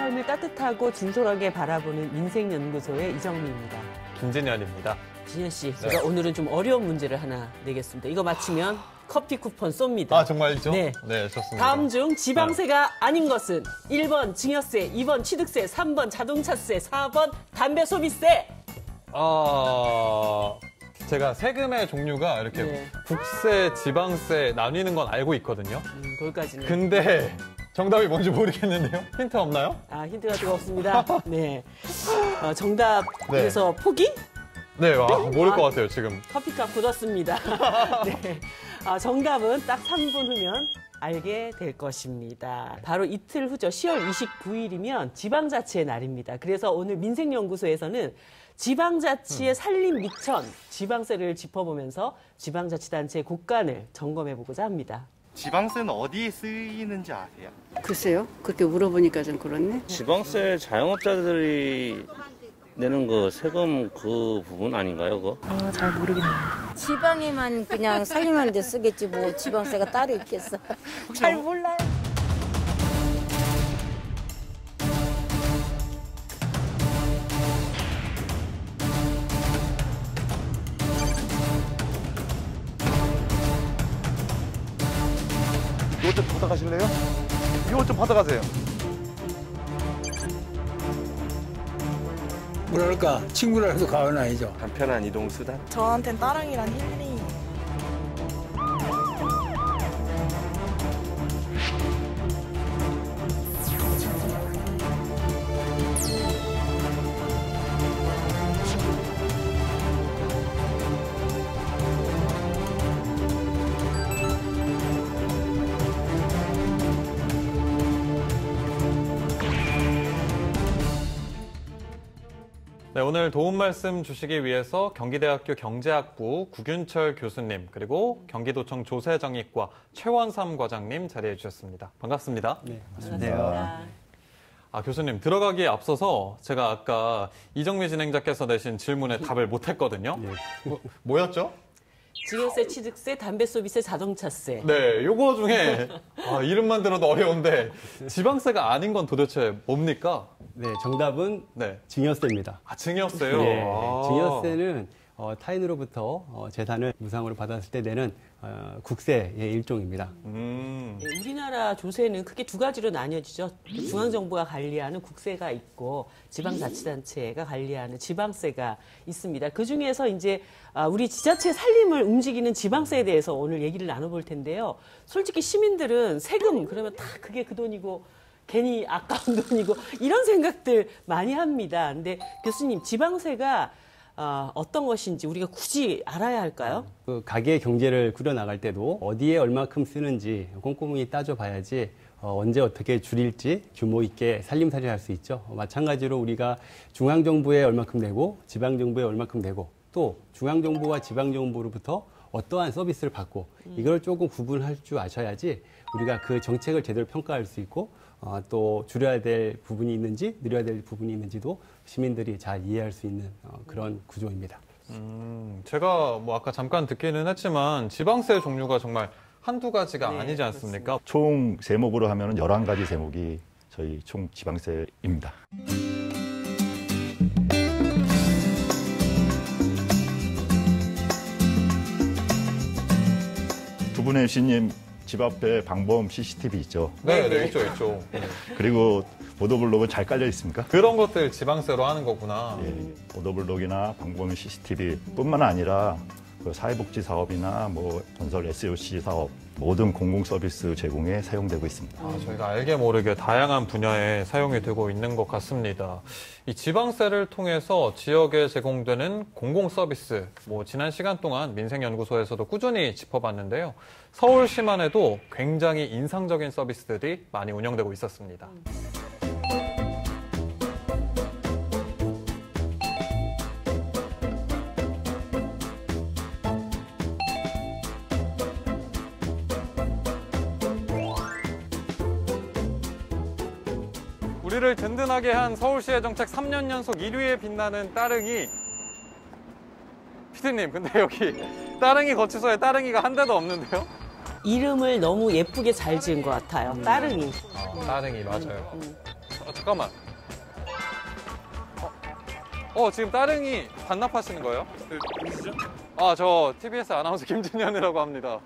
삶을 따뜻하고 진솔하게 바라보는 민생연구소의 이정미입니다. 김진현입니다. 진현 씨, 제가 오늘은 좀 어려운 문제를 하나 내겠습니다. 이거 맞히면 커피 쿠폰 쏩니다. 아, 정말이죠? 네. 네, 좋습니다. 다음 중 지방세가 아닌 것은 1번 증여세, 2번 취득세, 3번 자동차세, 4번 담배 소비세. 제가 세금의 종류가 이렇게 네. 국세, 지방세 나뉘는 건 알고 있거든요. 거기까지는. 근데 정답이 뭔지 모르겠는데요? 힌트 없나요? 힌트가 뜨겁습니다. 네. 정답에서 포기? 네, 모를 것 같아요, 지금. 커피값 굳었습니다. 네. 정답은 딱 3분 후면 알게 될 것입니다. 바로 이틀 후죠. 10월 29일이면 지방자치의 날입니다. 그래서 오늘 민생연구소에서는 지방자치의 살림 미천, 지방세를 짚어보면서 지방자치단체의 곳간을 점검해보고자 합니다. 지방세는 어디에 쓰이는지 아세요? 글쎄요. 그렇게 물어보니까 좀 그렇네. 지방세 자영업자들이 내는 거 세금 그 부분 아닌가요, 그거? 잘 모르겠네요. 지방에만 그냥 살림하는 데 쓰겠지 뭐 지방세가 따로 있겠어. 잘 몰라요. 이것 좀 받아가실래요? 이것 좀 받아가세요. 뭐랄까 친구라도 가은 아니죠. 간편한 이동 수단? 저한텐 따릉이란 힐링이에요. 네, 오늘 도움 말씀 주시기 위해서 경기대학교 경제학부 구균철 교수님, 그리고 경기도청 조세정익과 최원삼 과장님 자리해 주셨습니다. 반갑습니다. 네, 반갑습니다. 교수님, 들어가기에 앞서서 제가 아까 이정미 진행자께서 내신 질문에 답을 못했거든요. 뭐였죠? 증여세, 취득세, 담배 소비세, 자동차세. 네, 요거 중에 이름만 들어도 어려운데 지방세가 아닌 건 도대체 뭡니까? 네, 정답은 증여세입니다. 증여세요? 네, 증여세는 타인으로부터 재산을 무상으로 받았을 때 내는 국세의 일종입니다. 네, 우리나라 조세는 크게 두 가지로 나뉘어지죠. 중앙정부가 관리하는 국세가 있고 지방자치단체가 관리하는 지방세가 있습니다. 그중에서 이제 우리 지자체 살림을 움직이는 지방세에 대해서 오늘 얘기를 나눠볼 텐데요. 솔직히 시민들은 세금 그러면 다 그게 그 돈이고 괜히 아까운 돈이고 이런 생각들 많이 합니다. 근데 교수님, 지방세가 어떤 것인지 우리가 굳이 알아야 할까요? 그 가게 경제를 꾸려나갈 때도 어디에 얼마큼 쓰는지 꼼꼼히 따져봐야지 언제 어떻게 줄일지 규모 있게 살림살이를 할 수 있죠. 마찬가지로 우리가 중앙정부에 얼마큼 내고 지방정부에 얼마큼 내고 또 중앙정부와 지방정부로부터 어떠한 서비스를 받고 이걸 조금 구분할 줄 아셔야지 우리가 그 정책을 제대로 평가할 수 있고 또 줄여야 될 부분이 있는지 늘려야 될 부분이 있는지도 시민들이 잘 이해할 수 있는 그런 구조입니다. 제가 아까 잠깐 듣기는 했지만 지방세 종류가 정말 한두 가지가 아니지 않습니까? 총 세목으로 하면 11가지 세목이 저희 총 지방세입니다. 두 분의 MC님 집 앞에 방범 CCTV 있죠? 네, 있죠. 그리고 보도블록은 잘 깔려 있습니까? 그런 것들 지방세로 하는 거구나. 예, 보도블록이나 방범 CCTV뿐만 아니라 그 사회복지 사업이나 건설 SOC 사업 모든 공공 서비스 제공에 사용되고 있습니다. 저희가 알게 모르게 다양한 분야에 사용이 되고 있는 것 같습니다. 이 지방세를 통해서 지역에 제공되는 공공 서비스, 지난 시간 동안 민생연구소에서도 꾸준히 짚어봤는데요. 서울시만 해도 굉장히 인상적인 서비스들이 많이 운영되고 있었습니다. 우리를 든든하게 한 서울시의 정책 3년 연속 1위에 빛나는 따릉이. 피디님, 근데 여기 따릉이 거치소에 따릉이가 한 대도 없는데요? 이름을 너무 예쁘게 잘 지은 것 같아요. 따릉이. 따릉이, 맞아요. 잠깐만. 지금 따릉이 반납하시는 거예요? 누구시죠? 저 TBS 아나운서 김진현이라고 합니다.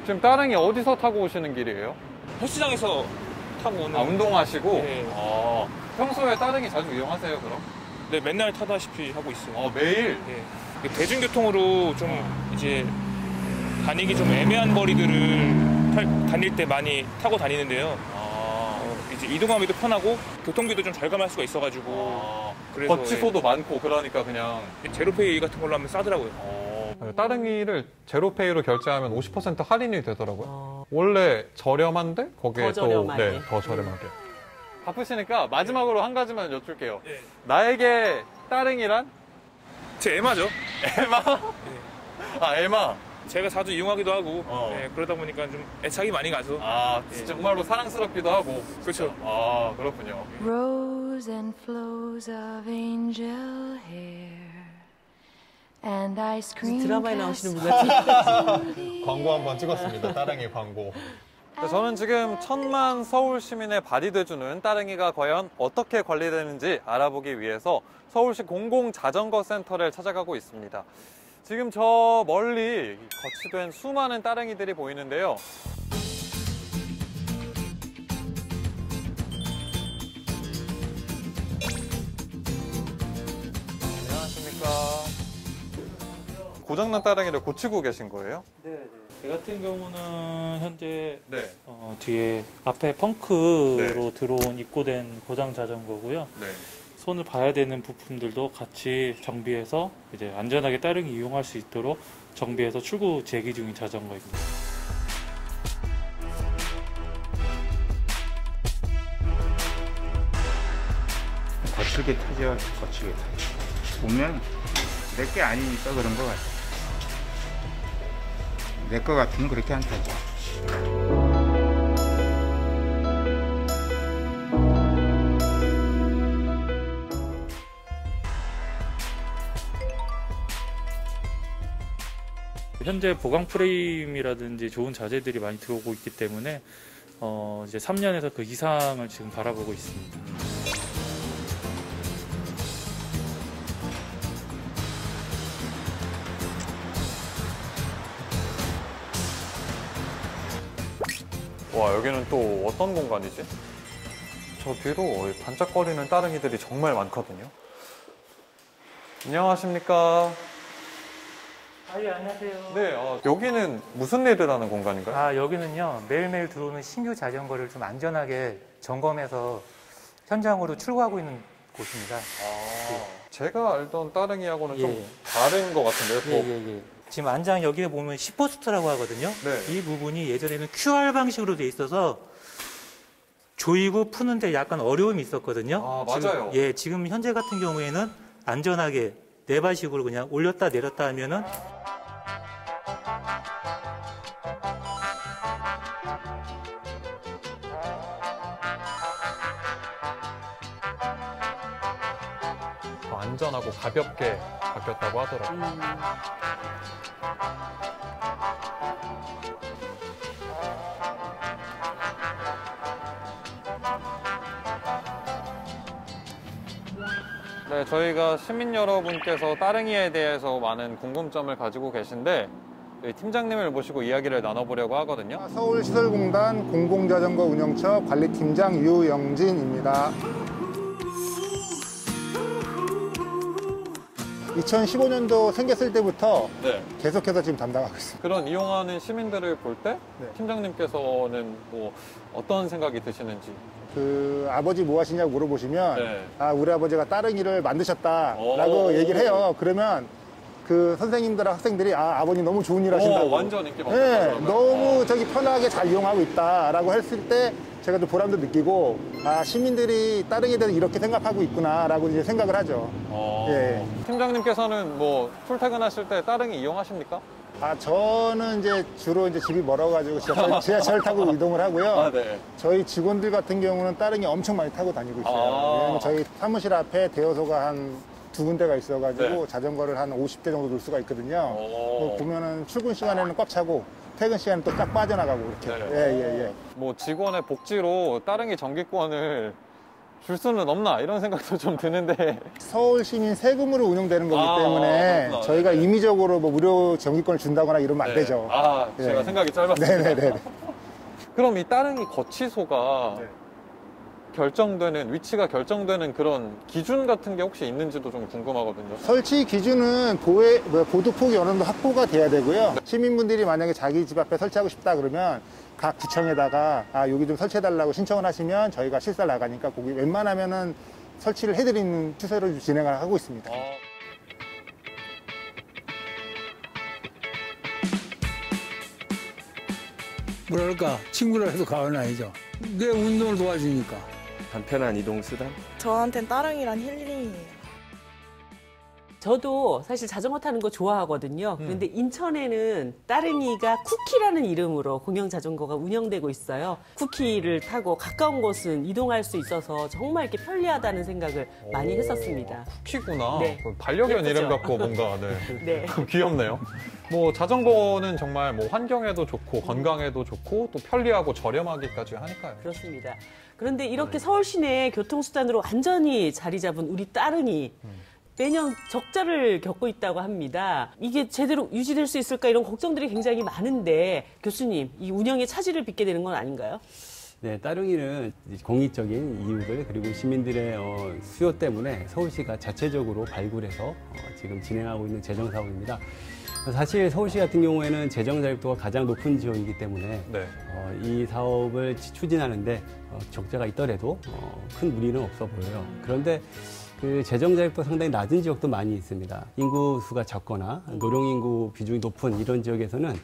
지금 따릉이 어디서 타고 오시는 길이에요? 헬스장에서 타고 오는. 운동하시고? 네. 평소에 따릉이 자주 이용하세요, 그럼? 네, 맨날 타다시피 하고 있어요. 매일? 네. 대중교통으로 좀 이제 다니기 좀 애매한 거리들을 다닐 때 많이 타고 다니는데요. 이제 이동하기도 편하고 교통비도 좀 절감할 수가 있어가지고. 그래서 거치소도 많고 그러니까 그냥 제로페이 같은 걸로 하면 싸더라고요. 따릉이를 제로페이로 결제하면 50% 할인이 되더라고요. 원래 저렴한데 거기에 더 저렴하게. 더 저렴하게. 바쁘시니까 마지막으로 한 가지만 여쭐게요. 네. 나에게 따릉이란? 제 에마죠. 에마? 네. 에마. 제가 자주 이용하기도 하고 네, 그러다 보니까 좀 애착이 많이 가서. 정말로 사랑스럽기도 하고. 그렇죠. 그렇군요. Rose and flows of angel hair and ice cream. 드라마에 나오시는 분 같은. 광고 한번 찍었습니다. 따릉이 광고. 저는 지금 1000만 서울 시민의 발이 돼주는 따릉이가 과연 어떻게 관리되는지 알아보기 위해서 서울시 공공자전거센터를 찾아가고 있습니다. 지금 저 멀리 거치된 수많은 따릉이들이 보이는데요. 안녕하십니까. 고장난 따릉이를 고치고 계신 거예요? 네. 제 같은 경우는 현재 네. 뒤에 앞에 펑크로 네. 들어온 입고된 고장 자전거고요. 네. 손을 봐야 되는 부품들도 같이 정비해서 이제 안전하게 따릉이 이용할 수 있도록 정비해서 출고 재기 중인 자전거입니다. 거칠게 타죠. 거칠게 타죠. 보면 내 게 아니니까 그런 것 같아. 내 거 같으면 그렇게 안 타죠. 현재 보강 프레임이라든지 좋은 자재들이 많이 들어오고 있기 때문에 이제 3년에서 그 이상을 지금 바라보고 있습니다. 와, 여기는 또 어떤 공간이지? 저 뒤로 반짝거리는 따릉이들이 정말 많거든요. 안녕하십니까? 예, 안녕하세요. 네, 여기는 무슨 일을 하는 공간인가요? 여기는요, 매일매일 들어오는 신규 자전거를 좀 안전하게 점검해서 현장으로 출고하고 있는 곳입니다. 제가 알던 따릉이하고는 좀 다른 것 같은데요? 지금 안장 여기에 보면 시포스트라고 하거든요. 네. 이 부분이 예전에는 QR 방식으로 돼 있어서 조이고 푸는데 약간 어려움이 있었거든요. 맞아요. 지금 현재 같은 경우에는 안전하게 네발식으로 그냥 올렸다 내렸다 하면은 더 안전하고 가볍게 바뀌었다고 하더라고요. 네, 저희가 시민 여러분께서 따릉이에 대해서 많은 궁금점을 가지고 계신데 팀장님을 모시고 이야기를 나눠보려고 하거든요. 서울시설공단 공공자전거 운영처 관리팀장 유영진입니다. 2015년도 생겼을 때부터 계속해서 지금 담당하고 있습니다. 그런 이용하는 시민들을 볼 때 팀장님께서는 뭐 어떤 생각이 드시는지? 아버지 뭐 하시냐고 물어보시면 우리 아버지가 따릉이를 만드셨다라고 얘기를 해요. 그러면 그 선생님들과 학생들이 아버님 너무 좋은 일 하신다고. 완전 인기 많다. 너무 저기 편하게 잘 이용하고 있다라고 했을 때 제가 또 보람도 느끼고 시민들이 따릉이에 대해서 이렇게 생각하고 있구나라고 이제 생각을 하죠. 팀장님께서는 뭐 출퇴근하실 때 따릉이 이용하십니까? 저는 이제 주로 이제 집이 멀어가지고 지하철 타고 이동을 하고요. 저희 직원들 같은 경우는 따릉이 엄청 많이 타고 다니고 있어요. 왜냐면 저희 사무실 앞에 대여소가 한 2군데가 있어가지고 자전거를 한 50대 정도 놓을 수가 있거든요. 보면은 출근 시간에는 꽉 차고 퇴근 시간은 또 쫙 빠져나가고 이렇게. 뭐 직원의 복지로 따릉이 정기권을 줄 수는 없나 이런 생각도 좀 드는데 서울 시민 세금으로 운영되는 거기 때문에 그렇구나. 저희가 임의적으로 뭐 무료 전기권을 준다거나 이러면 안 되죠. 제가 네. 생각이 짧았습니다. 네네네. 그럼 이 따릉이 거치소가 위치가 결정되는 그런 기준 같은 게 혹시 있는지도 좀 궁금하거든요. 설치 기준은 보도폭이 어느 정도 확보가 돼야 되고요. 시민분들이 만약에 자기 집 앞에 설치하고 싶다 그러면 각 구청에다가 여기 좀 설치해달라고 신청을 하시면 저희가 실사 나가니까 거기 웬만하면은 설치를 해드리는 추세로 진행을 하고 있습니다. 뭐랄까 친구라도 가은 아이죠. 내 운동을 도와주니까. 간편한 이동 수단? 저한텐 따릉이란 힐링이에요. 저도 사실 자전거 타는 거 좋아하거든요. 그런데 인천에는 따릉이가 쿠키라는 이름으로 공영 자전거가 운영되고 있어요. 쿠키를 타고 가까운 곳은 이동할 수 있어서 정말 이렇게 편리하다는 생각을 많이 했었습니다. 쿠키구나. 네. 반려견 예쁘죠? 이름 같고 뭔가 네. 귀엽네요. 뭐 자전거는 정말 뭐 환경에도 좋고 건강에도 좋고 또 편리하고 저렴하기까지 하니까요. 그렇습니다. 그런데 이렇게 서울 시내 교통수단으로 완전히 자리 잡은 우리 따릉이 매년 적자를 겪고 있다고 합니다. 이게 제대로 유지될 수 있을까 이런 걱정들이 굉장히 많은데 교수님, 이 운영에 차질을 빚게 되는 건 아닌가요? 네, 따릉이는 공익적인 이유들 그리고 시민들의 수요 때문에 서울시가 자체적으로 발굴해서 지금 진행하고 있는 재정사업입니다. 사실 서울시 같은 경우에는 재정 자립도가 가장 높은 지역이기 때문에 이 사업을 추진하는데 적자가 있더라도 큰 무리는 없어 보여요. 그런데 그 재정 자립도가 상당히 낮은 지역도 많이 있습니다. 인구 수가 적거나 노령 인구 비중이 높은 이런 지역에서는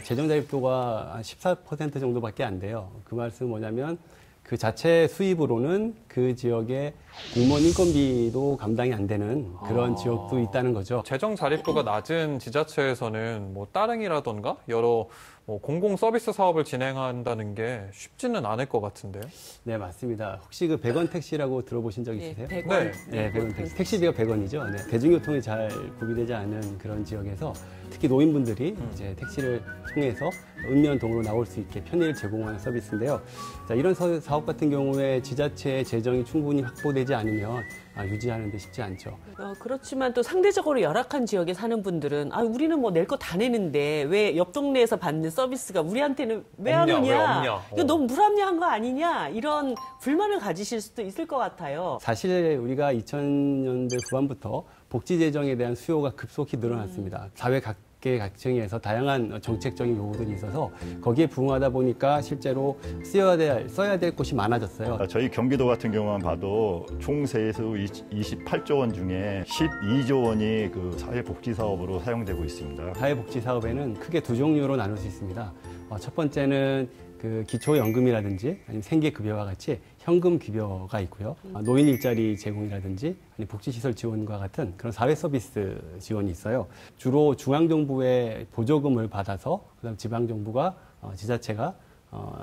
재정 자립도가 한 14% 정도밖에 안 돼요. 그 말씀은 뭐냐면 그 자체 수입으로는 그 지역의 공무원 인건비도 감당이 안 되는 그런 지역도 있다는 거죠. 재정 자립도가 낮은 지자체에서는 뭐 따릉이라던가 여러 공공 서비스 사업을 진행한다는 게 쉽지는 않을 것 같은데요. 네, 맞습니다. 혹시 그 100원 택시라고 들어보신 적 있으세요? 100원. 네, 100원 택시. 택시비가 100원이죠. 네, 대중교통이 잘 구비되지 않은 그런 지역에서 특히 노인분들이 이제 택시를 통해서 읍면동으로 나올 수 있게 편의를 제공하는 서비스인데요. 자, 이런 사업 같은 경우에 지자체의 재정이 충분히 확보되지 않으면 유지하는 데 쉽지 않죠. 그렇지만 또 상대적으로 열악한 지역에 사는 분들은 우리는 뭐 낼 거 다 내는데 왜 옆 동네에서 받는 서비스가 우리한테는 왜 안 오냐? 이거 너무 불합리한 거 아니냐? 이런 불만을 가지실 수도 있을 것 같아요. 사실 우리가 2000년대 후반부터 복지 재정에 대한 수요가 급속히 늘어났습니다. 사회 각계각층에서 다양한 정책적인 요구들이 있어서 거기에 부응하다 보니까 실제로 써야 될 곳이 많아졌어요. 저희 경기도 같은 경우만 봐도 총 세수 28조 원 중에 12조 원이 그 사회복지사업으로 사용되고 있습니다. 사회복지사업에는 크게 두 종류로 나눌 수 있습니다. 첫 번째는 그 기초연금이라든지 아니면 생계급여와 같이 현금 급여가 있고요. 노인 일자리 제공이라든지 아니면 복지시설 지원과 같은 그런 사회 서비스 지원이 있어요. 주로 중앙정부의 보조금을 받아서 그다음 지방정부가 지자체가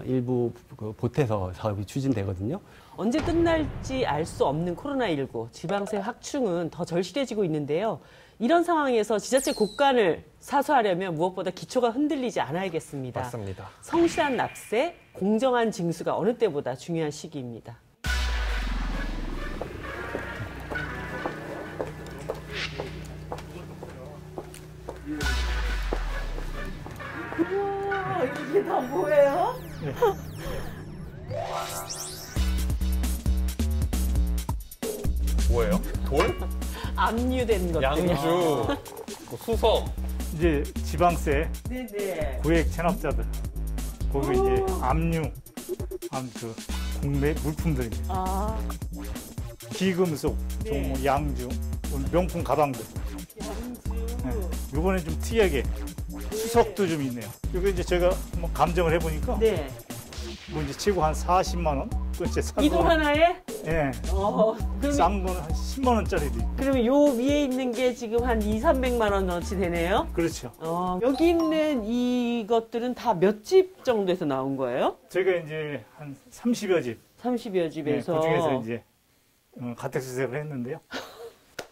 일부 보태서 사업이 추진되거든요. 언제 끝날지 알 수 없는 코로나19 지방세 확충은 더 절실해지고 있는데요. 이런 상황에서 지자체 곳간을 사수하려면 무엇보다 기초가 흔들리지 않아야겠습니다. 맞습니다. 성실한 납세, 공정한 징수가 어느 때보다 중요한 시기입니다. 우와, 이게 다 뭐예요? 뭐예요? 돌? 압류된 것들. 양주, 수석. 이제 지방세, 네네. 고액 체납자들, 거기 이제 압류, 그 국내 물품들입니다. 기금속, 뭐 양주, 명품 가방들. 네. 이번에 좀 특이하게 수석도 좀 있네요. 이거 이제 제가 한번 감정을 해보니까, 뭐 이제 최고 한 40만 원, 또 이제 이 돌 하나에? 예. 싼 거는 한 10만 원짜리도 있고. 그러면 요 위에 있는 게 지금 한 200~300만 원어치 되네요? 그렇죠. 여기 있는 이것들은 다 몇 집 정도에서 나온 거예요? 제가 이제 한 30여 집. 30여 집에서. 네, 그 중에서 이제 가택수색을 했는데요.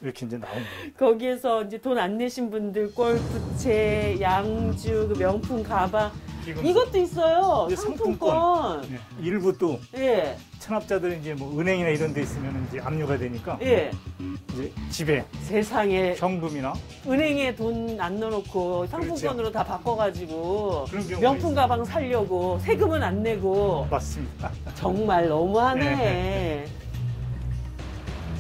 이렇게 이제 나온 거예요. 거기에서 이제 돈 안 내신 분들 골프채, 양주, 그 명품 가방 이것도 있어요. 상품권. 네. 일부 또 예. 체납자들이 이제 뭐 은행이나 이런 데 있으면 이제 압류가 되니까 예. 이제 집에 세상에 현금이나 은행에 돈 안 넣어놓고 상품권으로 다 바꿔가지고 그런 경우가 명품 가방 사려고 세금은 안 내고 맞습니다. 정말 너무하네. 네.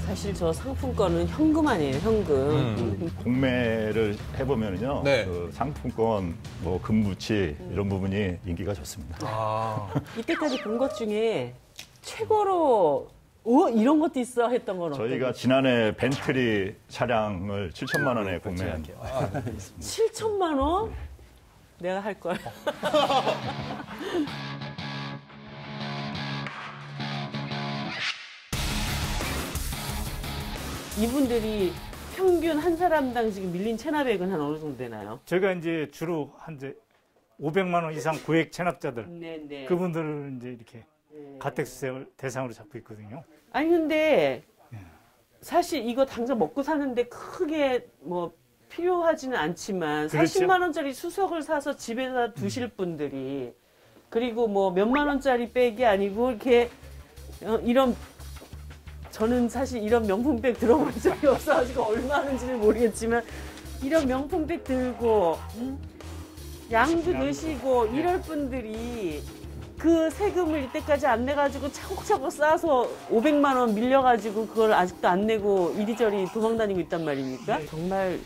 사실 저 상품권은 현금 아니에요, 현금. 공매를 해보면요, 네. 그 상품권, 뭐 금부치 이런 부분이 인기가 좋습니다. 이때까지 본 것 중에 최고로 이런 것도 있어 했던 건 어떤 저희가 지난해 벤틀리 차량을 7천만 원에 공매한 게 7천만 원? 내가 할 걸. 이분들이 평균 한 사람당 지금 밀린 체납액은 한 어느 정도 되나요? 제가 이제 주로 한 500만 원 이상 고액 체납자들 네. 그분들을 이제 이렇게 가택수색을 대상으로 잡고 있거든요. 아니 근데 사실 이거 당장 먹고 사는데 크게 뭐 필요하지는 않지만 그렇죠. 40만 원짜리 수석을 사서 집에다 두실 분들이 그리고 뭐 몇만 원짜리 백이 아니고 이렇게 이런 저는 사실 이런 명품백 들어본 적이 없어가지고 얼마 하는지는 모르겠지만 이런 명품백 들고 양주 드시고 이럴 분들이 그 세금을 이때까지 안 내가지고 차곡차곡 쌓아서 500만 원 밀려가지고 그걸 아직도 안 내고 이리저리 도망다니고 있단 말입니까? 정말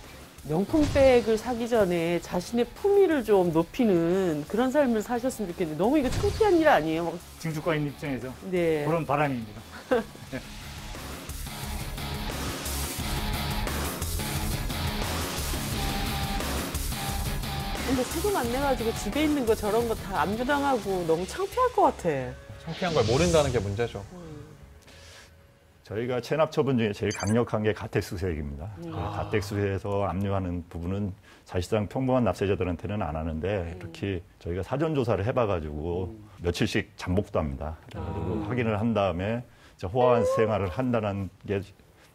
명품백을 사기 전에 자신의 품위를 좀 높이는 그런 삶을 사셨으면 좋겠는데 너무 이거 창피한 일 아니에요? 증축가인 입장에서 네. 그런 바람입니다. 근데 세금 안 내가지고 집에 있는 거 저런 거 다 압류당하고 너무 창피할 것 같아. 창피한 걸 모른다는 게 문제죠. 저희가 체납 처분 중에 제일 강력한 게 가택수색입니다. 가택수색에서 압류하는 부분은 사실상 평범한 납세자들한테는 안 하는데 이렇게 저희가 사전 조사를 해봐가지고 며칠씩 잠복도 합니다. 그리고 확인을 한 다음에 호화한 생활을 한다는 게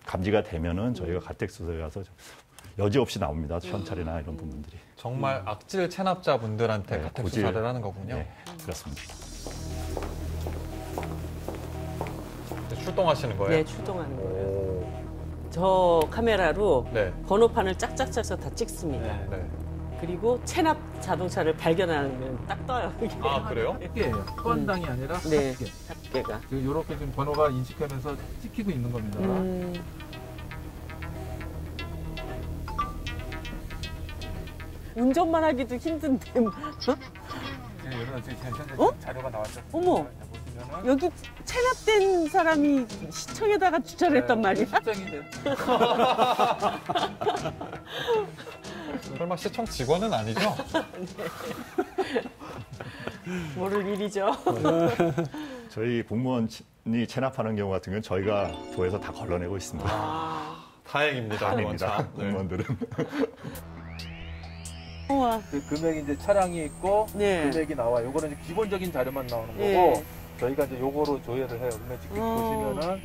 감지가 되면은 저희가 가택수색에 가서 여지없이 나옵니다. 현찰이나 이런 부분들이. 정말 악질 체납자분들한테 가택 수사를 하는 거군요. 네, 그렇습니다. 출동하시는 거예요? 네, 출동하는 거예요. 저 카메라로 번호판을 짝짝짝짝 다 찍습니다. 그리고 체납 자동차를 발견하면 딱 떠요. 아, 그래요? 개예요. 포함당이 아니라 네, 합계. 합계가. 이렇게 지금 번호가 인식하면서 찍히고 있는 겁니다. 운전만 하기도 힘든데. 네, 여러분 지금 현재 자료가 나왔죠. 어머, 여기 체납된 사람이 시청에다가 주차를 했단 말이야? 실장인데. 설마 시청 직원은 아니죠? 모를 일이죠. 저희 공무원이 체납하는 경우 같은 경우는 저희가 도에서 다 걸러내고 있습니다. 다행입니다. 아닙니다. 공무원들은. 그 금액이 이제 차량이 있고 금액이 나와. 요거는 이제 기본적인 자료만 나오는 거고 저희가 이제 요거로 조회를 해요. 그러면 지금 보시면은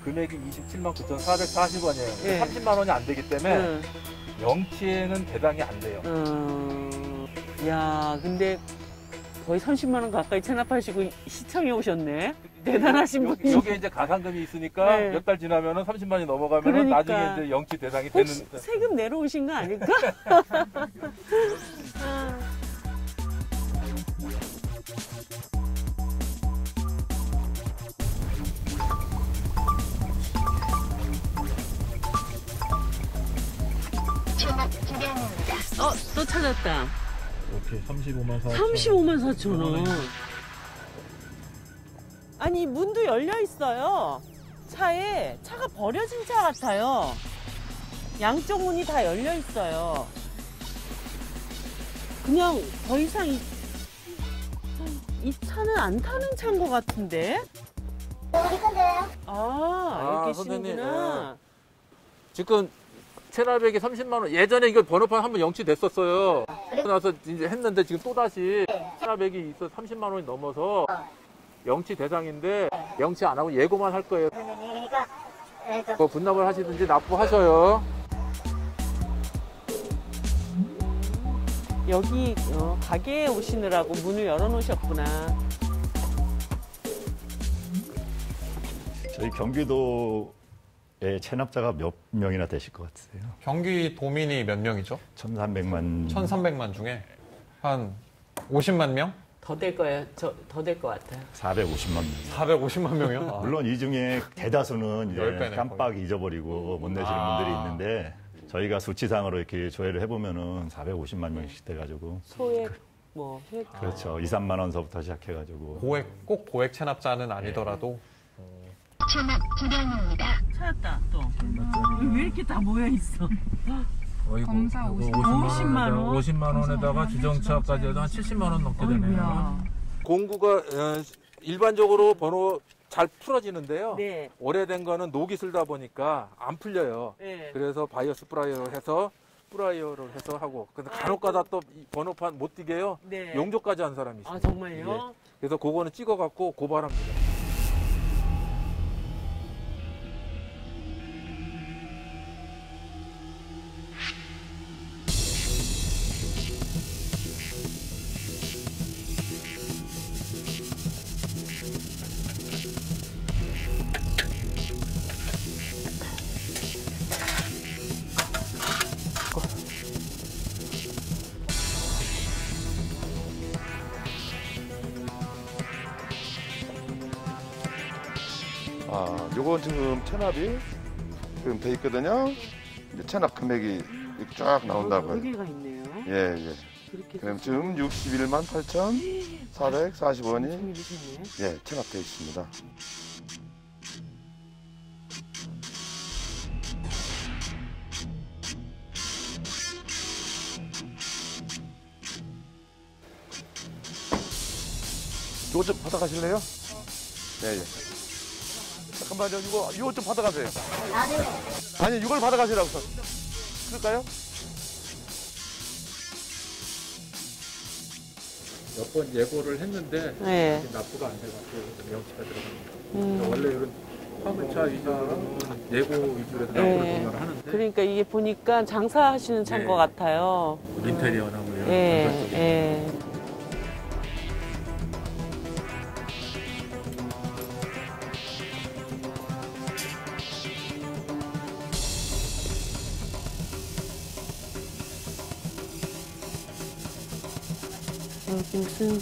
금액이 27만 9,440원이에요. 30만 원이 안 되기 때문에 영치에는 대당이 안 돼요. 야, 근데 거의 30만 원 가까이 체납하시고 시청에 오셨네. 대단하신 분이. 여기에 이제 가산금이 있으니까 몇 달 지나면은 30만 원이 넘어가면 나중에 이제 영치 대상이 되는. 세금 내러 오신 거 아닐까? 또 찾았다. 오케이, 35만 4천 원. 35만 4천 원. 아니, 문도 열려 있어요. 차에. 차가 버려진 차 같아요. 양쪽 문이 다 열려 있어요. 그냥 더 이상 이 차는 안 타는 차인 것 같은데? 우리 건데요? 아, 여기 계시는구나. 지금 체납액이 30만 원. 예전에 이거 번호판 한번 영치됐었어요. 그러고 나서 이제 했는데 지금 또 다시 체납액이 있어 30만 원이 넘어서 영치 대상인데 영치 안 하고 예고만 할 거예요. 그러니까 뭐 분납을 하시든지 납부하셔요. 여기 가게에 오시느라고 문을 열어놓으셨구나. 저희 경기도의 체납자가 몇 명이나 되실 것 같으세요? 경기도민이 몇 명이죠? 1,300만. 1,300만 중에 한 50만 명? 더 될 거예요. 더 될 것 같아요. 450만 명. 450만 명이요? 물론 이 중에 대다수는 이제 10배네, 깜빡 잊어버리고 못 내시는 분들이 있는데 저희가 수치상으로 이렇게 조회를 해보면은 450만 명씩 돼가지고 소액 뭐 획. 그렇죠. 2, 3만 원서부터 시작해가지고 꼭 고액 체납자는 아니더라도 체납 불량입니다. 찾았다 또. 왜 이렇게 다 모여 있어? 검사 50만 원? 50만 원에다가 주정차까지 해도 한 70만 원 넘게 되네요. 공구가 일반적으로 번호 잘 풀어지는데요. 네. 오래된 거는 녹이 슬다 보니까 안 풀려요. 네. 그래서 바이어스 프라이어를 해서 하고. 근데 간혹가다 또 번호판 못 띄게요. 네. 용접까지 한 사람이 있어요. 아 정말요? 예. 그래서 그거는 찍어갖고 고발합니다. 요건 지금 체납이 지금 돼 있거든요. 이제 체납 금액이 이렇게 쫙 나온다고요. 여기가 있네요. 예, 예. 그럼 지금 61만 8,440원이 예, 체납돼 있습니다. 이거 좀 받아가실래요? 예, 예. 잠깐만요. 이거 좀 받아가세요. 아니, 이걸 받아가시라고. 그럴까요? 몇 번 예고를 했는데 네. 납부가 안 돼가지고 명치가 들어갑니다. 원래 이런 화물차 위주로는 예고 위주로 해서 납부를 하는데 그러니까 이게 보니까 장사하시는 차인 것 같아요. 인테리어나 뭐 이런 예, 예. 여기 무슨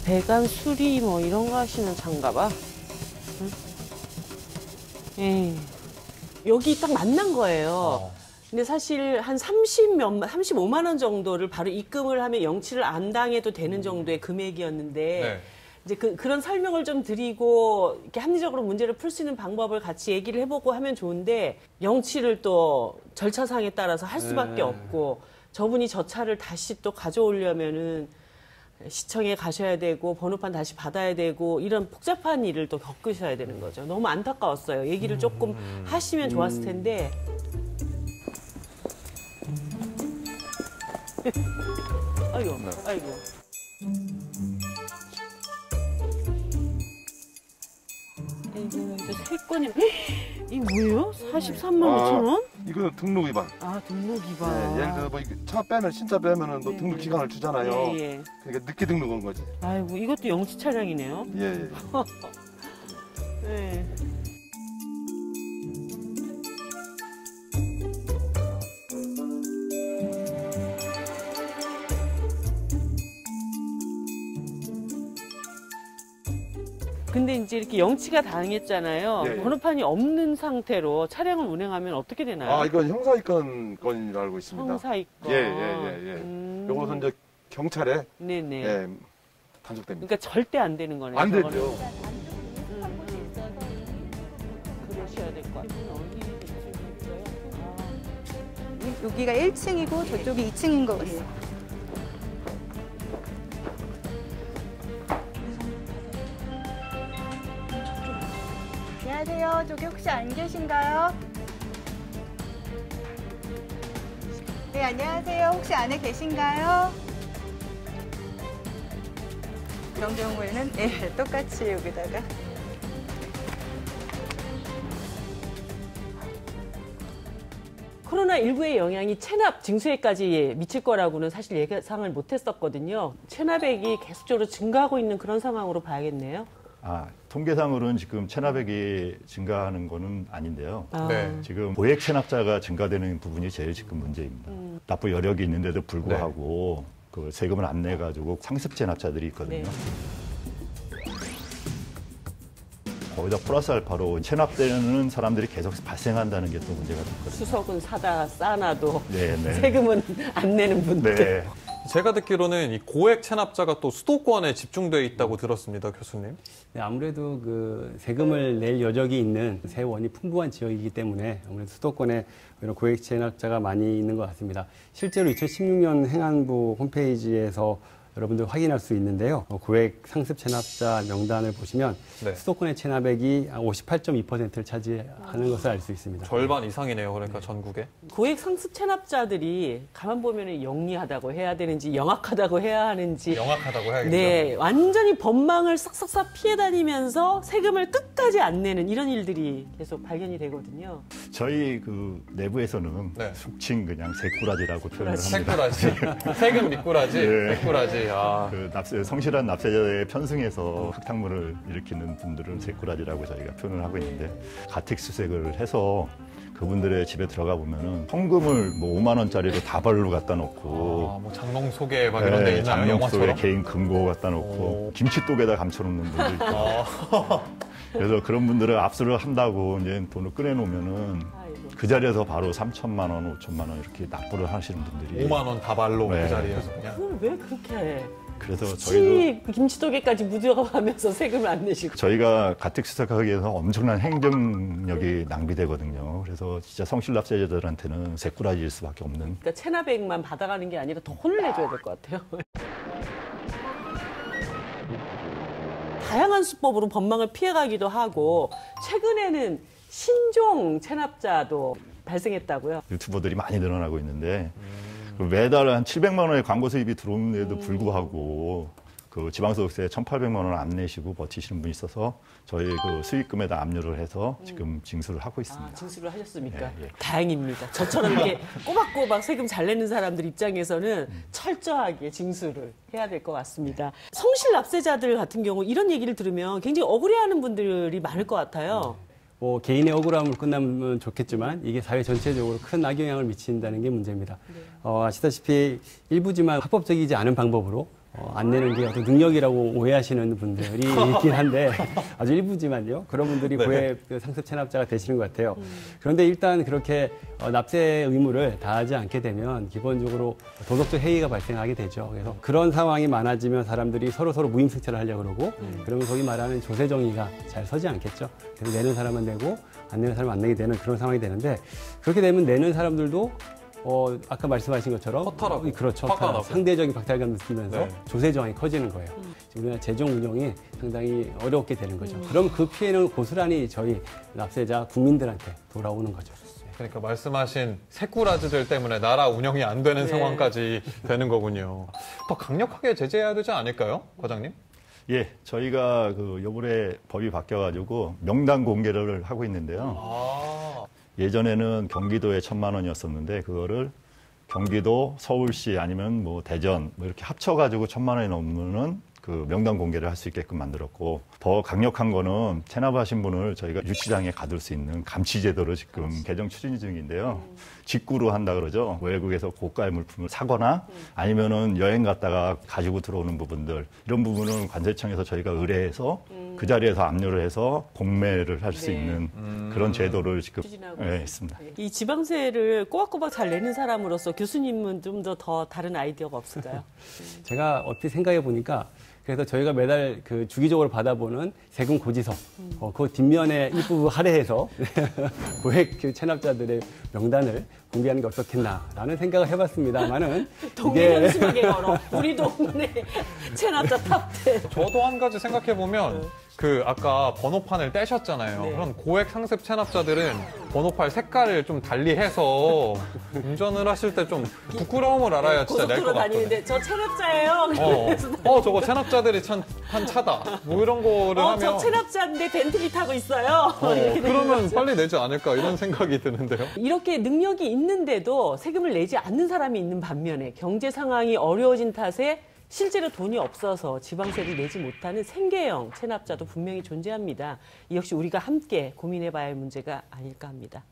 배관 수리 뭐 이런 거 하시는 차인가 봐. 응? 예. 여기 딱 만난 거예요. 근데 사실 한 35만 원 정도를 바로 입금을 하면 영치를 안 당해도 되는 정도의 금액이었는데 네. 이제 그런 설명을 좀 드리고 이렇게 합리적으로 문제를 풀 수 있는 방법을 같이 얘기를 해보고 하면 좋은데 영치를 또 절차상에 따라서 할 수밖에 없고 저분이 저 차를 다시 또 가져오려면은 시청에 가셔야 되고 번호판 다시 받아야 되고 이런 복잡한 일을 또 겪으셔야 되는 거죠. 너무 안타까웠어요. 얘기를 조금 하시면 좋았을 텐데. 아이고, 아이고. 아이고, 이제 세 건이. 이게 뭐예요? 43만 5천 원? 이거 등록 위반. 아, 등록 위반. 네, 예를 들어 뭐 차 빼면 신차 빼면은 또 등록 기간을 주잖아요. 예, 예. 그러니까 늦게 등록한 거지. 아이고, 이것도 영치 차량이네요. 예, 예. 네. 근데 이제 이렇게 영치가 당했잖아요. 예, 예. 번호판이 없는 상태로 차량을 운행하면 어떻게 되나요? 아, 이건 형사입건 건이라 알고 있습니다. 형사입건. 예. 요것은 이제 경찰에 네네. 예, 단속됩니다. 그러니까 절대 안 되는 거네요. 안 저거는. 되죠. 그러셔야 될 것 같아요. 여기가 1층이고 저쪽이 2층인 것 같습니다. 안녕하세요. 저기 혹시 안 계신가요? 네, 안녕하세요. 혹시 안에 계신가요? 그런 경우에는 네, 똑같이 여기다가 코로나19의 영향이 체납 징수에까지 미칠 거라고는 사실 예상을 못했었거든요. 체납액이 계속적으로 증가하고 있는 그런 상황으로 봐야겠네요. 통계상으로는 지금 체납액이 증가하는 거는 아닌데요. 네. 지금 고액 체납자가 증가되는 부분이 제일 지금 문제입니다. 납부 여력이 있는데도 불구하고 그 세금을 안 내가지고 상습 체납자들이 있거든요. 거기다 플러스 알파로 체납되는 사람들이 계속 발생한다는 게 또 문제가 됐거든요. 수석은 사다 쌓아놔도 네네. 세금은 안 내는 분들. 네. 제가 듣기로는 이 고액 체납자가 또 수도권에 집중되어 있다고 들었습니다, 교수님. 네, 아무래도 그 세금을 낼 여력이 있는 세원이 풍부한 지역이기 때문에 아무래도 수도권에 이런 고액 체납자가 많이 있는 것 같습니다. 실제로 2016년 행안부 홈페이지에서 여러분들 확인할 수 있는데요. 고액 상습 체납자 명단을 보시면 수도권의 체납액이 58.2%를 차지하는 것을 알 수 있습니다. 절반 이상이네요. 그러니까 전국에. 고액 상습 체납자들이 가만 보면 영리하다고 해야 되는지 영악하다고 해야 하는지 영악하다고 해야겠죠. 네, 완전히 법망을 싹싹싹 피해 다니면서 세금을 끝까지 안 내는 이런 일들이 계속 발견이 되거든요. 저희 그 내부에서는 속칭 그냥 새꾸라지라고 표현을 합니다. 새꾸라지. 세금 미꾸라지. 네. 새꾸라지. 그 성실한 납세자의 편승해서 흙탕물을 일으키는 분들은 새꾸라지라고 저희가 표현을 하고 있는데 가택수색을 해서 그분들의 집에 들어가 보면은 현금을 뭐 5만 원짜리로 다발로 갖다 놓고 뭐 장롱 속에 막 이런 데 있나요? 장롱 속에 영화처럼? 개인 금고 갖다 놓고 김치독에다 감춰놓는 분들 있고 그래서 그런 분들은 압수를 한다고 이제 돈을 꺼내놓으면은 그 자리에서 바로 3천만 원, 5천만 원 이렇게 납부를 하시는 분들이 5만 원 다발로 그 자리에서 그냥. 그걸 왜 그렇게 해? 그래서 저희도 김치도개까지 묻어가면서 세금을 안 내시고. 저희가 가택수색하기 위해서 엄청난 행정력이 낭비되거든요. 그래서 진짜 성실납세자들한테는 새꾸라지일 수밖에 없는. 그러니까 체납액만 받아가는 게 아니라 더 혼을 내줘야 될 것 같아요. 다양한 수법으로 법망을 피해가기도 하고 최근에는 신종 체납자도 발생했다고요. 유튜버들이 많이 늘어나고 있는데 매달 한 700만 원의 광고 수입이 들어오는데도 불구하고 그 지방소득세 1,800만 원 안 내시고 버티시는 분이 있어서 저희 그 수익금에다 압류를 해서 지금 징수를 하고 있습니다. 징수를 하셨습니까? 예. 다행입니다. 저처럼 이렇게 꼬박꼬박 세금 잘 내는 사람들 입장에서는 철저하게 징수를 해야 될 것 같습니다. 성실 납세자들 같은 경우 이런 얘기를 들으면 굉장히 억울해하는 분들이 많을 것 같아요. 뭐 개인의 억울함을 끝나면 좋겠지만 이게 사회 전체적으로 큰 악영향을 미친다는 게 문제입니다. 아시다시피 일부지만 합법적이지 않은 방법으로 안 내는 게 어떤 능력이라고 오해하시는 분들이 있긴 한데 아주 일부지만요. 그런 분들이 고액 상습 체납자가 되시는 것 같아요. 그런데 일단 그렇게 납세 의무를 다하지 않게 되면 기본적으로 도덕적 해이가 발생하게 되죠. 그래서 그런 상황이 많아지면 사람들이 서로 무임승차를 하려고 그러고 그러면 소위 말하는 조세정의가 잘 서지 않겠죠. 그래서 내는 사람은 내고 안 내는 사람은 안 내게 되는 그런 상황이 되는데 그렇게 되면 내는 사람들도 아까 말씀하신 것처럼 허탈하고 그렇죠. 화가 상대적인 박탈감을 느끼면서 네. 조세 저항이 커지는 거예요. 우리나라 재정 운영이 상당히 어렵게 되는 거죠. 그럼 그 피해는 고스란히 저희 납세자 국민들한테 돌아오는 거죠. 그러니까 말씀하신 새꾸라지들 때문에 나라 운영이 안 되는 상황까지 되는 거군요. 더 강력하게 제재해야 되지 않을까요, 과장님? 예, 저희가 그 요번에 법이 바뀌어가지고 명단 공개를 하고 있는데요. 예전에는 경기도에 1,000만 원이었었는데 그거를 경기도, 서울시 아니면 뭐 대전 뭐 이렇게 합쳐가지고 1,000만 원이 넘으면은 그 명단 공개를 할 수 있게끔 만들었고 더 강력한 거는 체납하신 분을 저희가 유치장에 가둘 수 있는 감치 제도를 지금 개정 추진 중인데요. 직구로 한다 그러죠. 외국에서 고가의 물품을 사거나 아니면은 여행 갔다가 가지고 들어오는 부분들 이런 부분은 관세청에서 저희가 의뢰해서 그 자리에서 압류를 해서 공매를 할 수 있는 그런 제도를 지금 있습니다. 이 지방세를 꼬박꼬박 잘 내는 사람으로서 교수님은 좀 더 다른 아이디어가 없을까요? 제가 어떻게 생각해 보니까 그래서 저희가 매달 그 주기적으로 받아보는 세금 고지서, 그 뒷면에 일부 할애해서 고액 체납자들의 명단을 공개하는 게 어떻겠나라는 생각을 해봤습니다만은 동네 현수막에 걸어 우리 동네 체납자 탑10. 저도 한 가지 생각해 보면 그 아까 번호판을 떼셨잖아요. 네. 그럼 고액 상습 체납자들은 번호판 색깔을 좀 달리해서 운전을 하실 때 좀 부끄러움을 알아야 진짜 낼 것 고속도로 같거든요. 다니는데 저 체납자예요. 저거 체납자들이 탄 차다. 뭐 이런 거를 하면 저 체납자인데 벤틀리 타고 있어요. 이렇게 되는 그러면 거죠. 빨리 내지 않을까 이런 생각이 드는데요. 이렇게 능력이 있는데도 세금을 내지 않는 사람이 있는 반면에 경제 상황이 어려워진 탓에 실제로 돈이 없어서 지방세를 내지 못하는 생계형 체납자도 분명히 존재합니다. 이 역시 우리가 함께 고민해봐야 할 문제가 아닐까 합니다.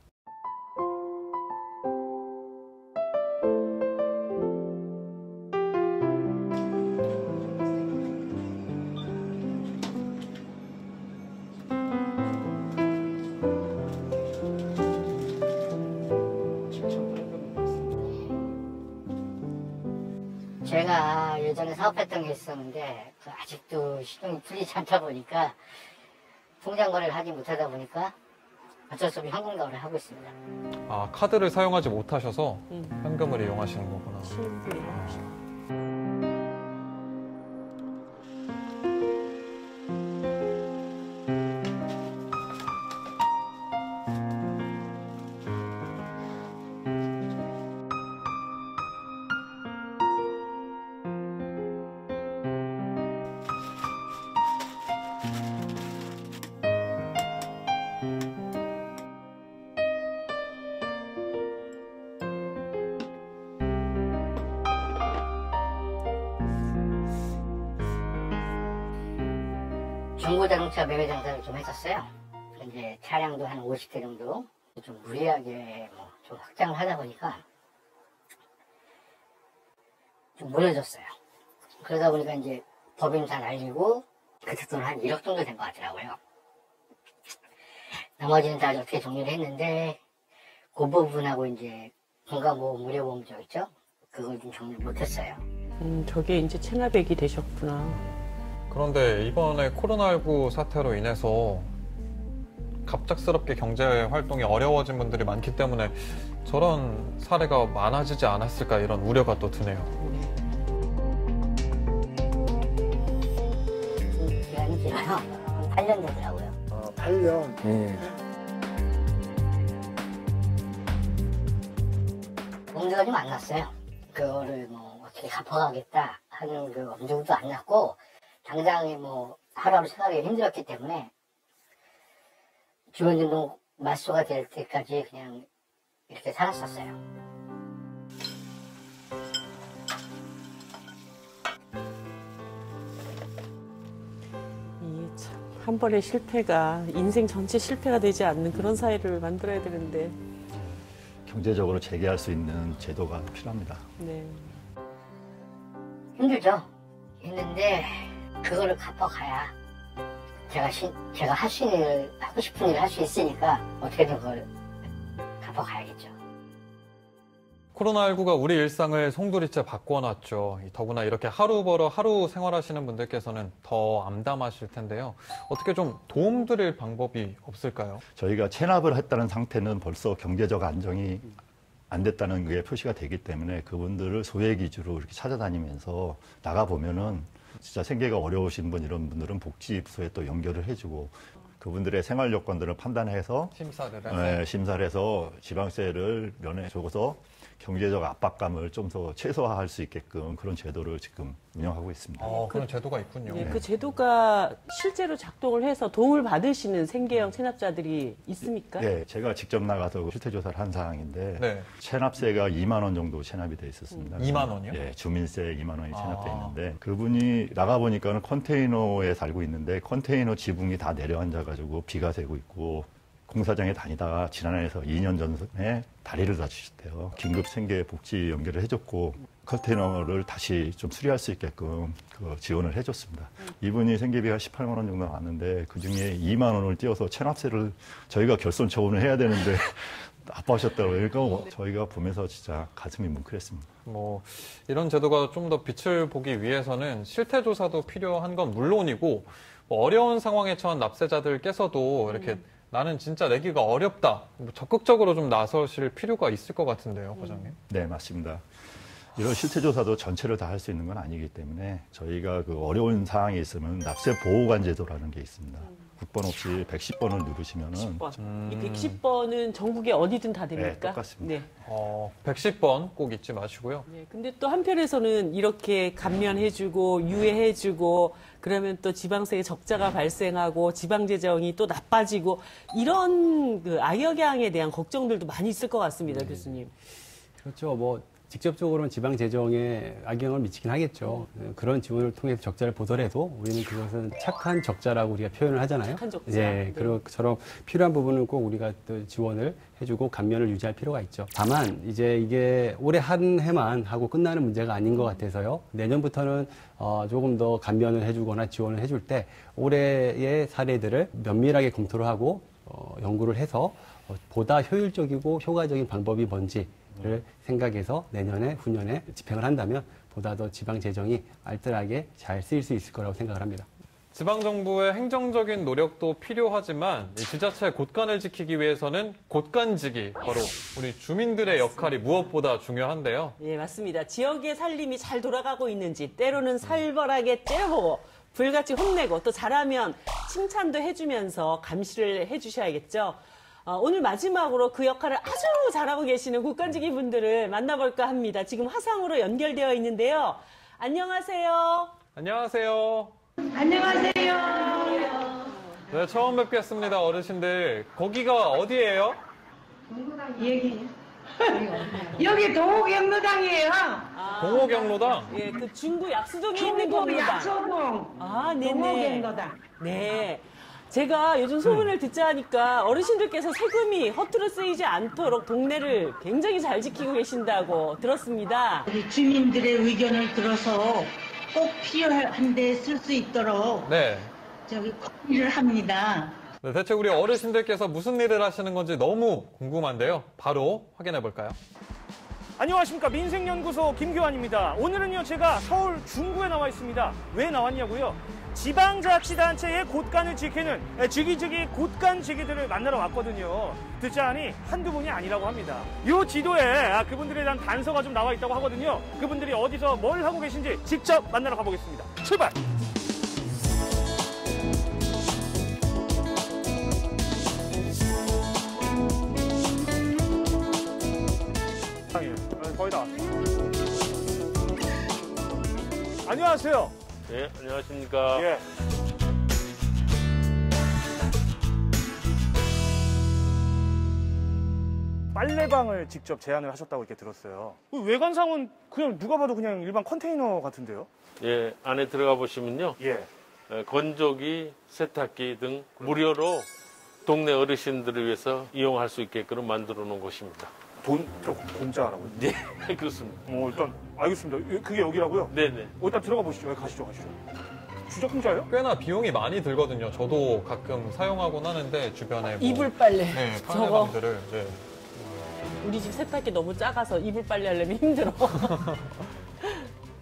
제가 예전에 사업했던 게 있었는데 아직도 시동이 풀리지 않다 보니까 통장 거래를 하지 못하다 보니까 어쩔 수 없이 현금 거래를 하고 있습니다. 아, 카드를 사용하지 못하셔서 현금을 이용하시는 거구나. 중고자동차 매매 장사를 좀 했었어요. 이제 차량도 한 50대 정도 좀 무리하게 좀 확장을 하다 보니까 좀 무너졌어요. 그러다 보니까 이제 법인 다 날리고 그때 돈은 한 1억 정도 된 것 같더라고요. 나머지는 다 어떻게 정리를 했는데 그 부분하고 이제 건강보험, 무료보험 쪽 있죠? 그걸 좀 정리를 못했어요. 저게 이제 체납액이 되셨구나. 그런데 이번에 코로나19 사태로 인해서 갑작스럽게 경제 활동이 어려워진 분들이 많기 때문에 저런 사례가 많아지지 않았을까 이런 우려가 또 드네요. 기간이 길어요. 8년 되더라고요. 8년? 네. 엄두가 좀 안 났어요. 그거를 어떻게 갚아가겠다 하는 그 엄두도 안 났고 당장에 하루하루 생활하기 힘들었기 때문에 주변진동 맞소가 될 때까지 그냥 이렇게 살았었어요. 한 번의 실패가 인생 전체 실패가 되지 않는 그런 사회를 만들어야 되는데. 경제적으로 재개할 수 있는 제도가 필요합니다. 네. 힘들죠. 있는데 그거를 갚아가야 제가 하고 싶은 일을 할 수 있으니까 어떻게든 그걸 갚아가야겠죠. 코로나19가 우리 일상을 송두리째 바꿔놨죠. 더구나 이렇게 하루 벌어 하루 생활하시는 분들께서는 더 암담하실 텐데요. 어떻게 좀 도움드릴 방법이 없을까요? 저희가 체납을 했다는 상태는 벌써 경제적 안정이 안 됐다는 게 표시가 되기 때문에 그분들을 소액 위주로 이렇게 찾아다니면서 나가보면은 진짜 생계가 어려우신 분 이런 분들은 복지부서에 또 연결을 해주고 그분들의 생활 요건들을 판단해서 심사를 해서 지방세를 면해줘서 경제적 압박감을 좀 더 최소화할 수 있게끔 그런 제도를 지금 운영하고 있습니다. 그런 제도가 있군요. 네, 그 제도가 실제로 작동을 해서 도움을 받으시는 생계형 체납자들이 있습니까? 네, 제가 직접 나가서 실태조사를 한 사항인데 네. 체납세가 2만 원 정도 체납이 돼 있었습니다. 2만 원이요? 네, 주민세 2만 원이 체납돼 있는데 그분이 나가보니까는 컨테이너에 살고 있는데 컨테이너 지붕이 다 내려앉아가지고 비가 새고 있고 공사장에 다니다가 지난해에서 2년 전에 다리를 다치셨대요. 긴급 생계 복지 연결을 해줬고 컨테이너를 다시 좀 수리할 수 있게끔 그 지원을 해줬습니다. 이분이 생계비가 18만 원 정도 나왔는데 그중에 2만 원을 띄워서 체납세를 저희가 결손 처분을 해야 되는데 아파하셨더라고요. 그러니까 저희가 보면서 진짜 가슴이 뭉클했습니다. 이런 제도가 좀 더 빛을 보기 위해서는 실태조사도 필요한 건 물론이고 어려운 상황에 처한 납세자들께서도 이렇게 나는 진짜 내기가 어렵다. 적극적으로 좀 나서실 필요가 있을 것 같은데요, 과장님. 네, 맞습니다. 이런 실태 조사도 전체를 다 할 수 있는 건 아니기 때문에 저희가 그 어려운 사항이 있으면 납세 보호관 제도라는 게 있습니다. 국번 없이 110번을 누르시면은 110번. 이 110번은 전국에 어디든 다 됩니까? 네, 똑같습니다. 네. 110번 꼭 잊지 마시고요. 네, 근데 또 한편에서는 이렇게 감면해주고 유예해주고 그러면 또 지방세의 적자가 발생하고 지방재정이 또 나빠지고 이런 그 악영향에 대한 걱정들도 많이 있을 것 같습니다, 교수님. 그렇죠. 뭐 직접적으로는 지방 재정에 악영향을 미치긴 하겠죠. 그런 지원을 통해서 적자를 보더라도 우리는 그것은 착한 적자라고 우리가 표현을 하잖아요. 착한 적자. 네, 그런 것처럼 필요한 부분은 꼭 우리가 또 지원을 해주고 감면을 유지할 필요가 있죠. 다만 이제 이게 올해 한 해만 하고 끝나는 문제가 아닌 것 같아서요. 내년부터는 조금 더 감면을 해주거나 지원을 해줄 때 올해의 사례들을 면밀하게 검토를 하고 연구를 해서 보다 효율적이고 효과적인 방법이 뭔지를 생각해서 내년에 후년에 집행을 한다면 보다 더 지방 재정이 알뜰하게 잘 쓰일 수 있을 거라고 생각을 합니다. 지방정부의 행정적인 노력도 필요하지만 이 지자체의 곳간을 지키기 위해서는 곳간지기, 바로 우리 주민들의 역할이 무엇보다 중요한데요. 예, 맞습니다. 지역의 살림이 잘 돌아가고 있는지 때로는 살벌하게 째려보고 불같이 혼내고 또 잘하면 칭찬도 해주면서 감시를 해주셔야겠죠. 오늘 마지막으로 그 역할을 아주 잘하고 계시는 곳간지기 분들을 만나볼까 합니다. 지금 화상으로 연결되어 있는데요. 안녕하세요. 안녕하세요. 안녕하세요. 네, 처음 뵙겠습니다, 어르신들. 거기가 어디예요? 여기 동호경로당이에요. 동호경로당? 예, 그 중구 약수동에 있는 경로당. 약수동. 아, 네네. 동호경로당. 네. 제가 요즘 소문을 듣자 하니까 어르신들께서 세금이 허투루 쓰이지 않도록 동네를 굉장히 잘 지키고 계신다고 들었습니다. 우리 주민들의 의견을 들어서 꼭 필요한 데 쓸 수 있도록 네. 관리를 합니다. 네, 대체 우리 어르신들께서 무슨 일을 하시는 건지 너무 궁금한데요. 바로 확인해 볼까요? 안녕하십니까. 민생연구소 김교환입니다. 오늘은요, 제가 서울 중구에 나와 있습니다. 왜 나왔냐고요? 지방자치단체의 곳간을 지키는 지기지기 곳간지기들을 만나러 왔거든요. 듣자하니 한두 분이 아니라고 합니다. 이 지도에 그분들에 대한 단서가 좀 나와 있다고 하거든요. 그분들이 어디서 뭘 하고 계신지 직접 만나러 가보겠습니다. 출발! 거의 다 왔습니다. 안녕하세요. 네, 안녕하십니까. 예. 빨래방을 직접 제안을 하셨다고 이렇게 들었어요. 외관상은 그냥 누가 봐도 그냥 일반 컨테이너 같은데요? 예, 안에 들어가 보시면요. 예. 건조기, 세탁기 등 무료로 동네 어르신들을 위해서 이용할 수 있게끔 만들어 놓은 곳입니다. 돈자라고요? 네, 그렇습니다. 일단 알겠습니다. 그게 여기라고요? 네네. 일단 들어가 보시죠. 가시죠. 주적 공짜예요? 꽤나 비용이 많이 들거든요. 저도 가끔 사용하곤 하는데 주변에 뭐 이불 빨래. 네, 저거. 빨래방들을. 네. 우리 집 세탁기 너무 작아서 이불 빨래 하려면 힘들어.